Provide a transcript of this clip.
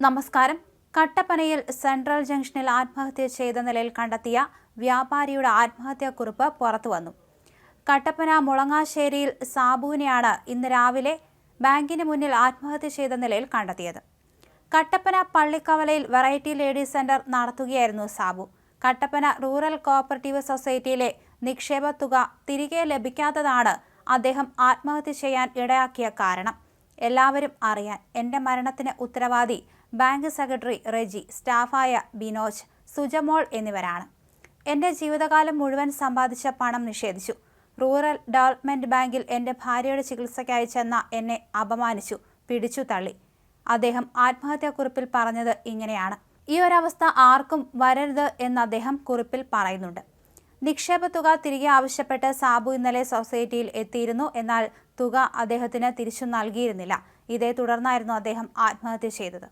നമസ്കാരം. കട്ടപ്പനയിൽ സെൻട്രൽ ജംഗ്ഷനിൽ ആത്മഹത്യ ചെയ്ത നിലയിൽ കണ്ടെത്തിയ വ്യാപാരിയുടെ ആത്മഹത്യാക്കുറിപ്പ് പുറത്തുവന്നു. കട്ടപ്പന മുളങ്ങാശ്ശേരിയിൽ സാബുവിനെയാണ് ഇന്ന് രാവിലെ ബാങ്കിന് മുന്നിൽ ആത്മഹത്യ ചെയ്ത നിലയിൽ കണ്ടെത്തിയത്. കട്ടപ്പന പള്ളിക്കവലയിൽ വെറൈറ്റി ലേഡീസ് സെന്റർ നടത്തുകയായിരുന്നു സാബു. കട്ടപ്പന റൂറൽ കോഓപ്പറേറ്റീവ് സൊസൈറ്റിയിലെ നിക്ഷേപ തുക തിരികെ ലഭിക്കാത്തതാണ് അദ്ദേഹം ആത്മഹത്യ ചെയ്യാൻ ഇടയാക്കിയ കാരണം. എല്ലാവരും അറിയാൻ, എൻ്റെ മരണത്തിന് ഉത്തരവാദി ബാങ്ക് സെക്രട്ടറി റെജി, സ്റ്റാഫായ ബിനോജ്, സുജമോൾ എന്നിവരാണ്. എൻ്റെ ജീവിതകാലം മുഴുവൻ സമ്പാദിച്ച പണം നിഷേധിച്ചു. റൂറൽ ഡെവലപ്മെന്റ് ബാങ്കിൽ എൻ്റെ ഭാര്യയുടെ ചികിത്സയ്ക്കായി ചെന്ന എന്നെ അപമാനിച്ചു, പിടിച്ചു തള്ളി. അദ്ദേഹം ആത്മഹത്യാക്കുറിപ്പിൽ പറഞ്ഞത് ഇങ്ങനെയാണ്: ഈ ഒരവസ്ഥ ആർക്കും വരരുത് എന്ന് അദ്ദേഹം കുറിപ്പിൽ പറയുന്നുണ്ട്. നിക്ഷേപ തുക തിരികെ ആവശ്യപ്പെട്ട് സാബു ഇന്നലെ സൊസൈറ്റിയിൽ എത്തിയിരുന്നു. എന്നാൽ തുക അദ്ദേഹത്തിന് തിരിച്ചു നൽകിയിരുന്നില്ല. ഇതേ തുടർന്നായിരുന്നു അദ്ദേഹം ആത്മഹത്യ ചെയ്തത്.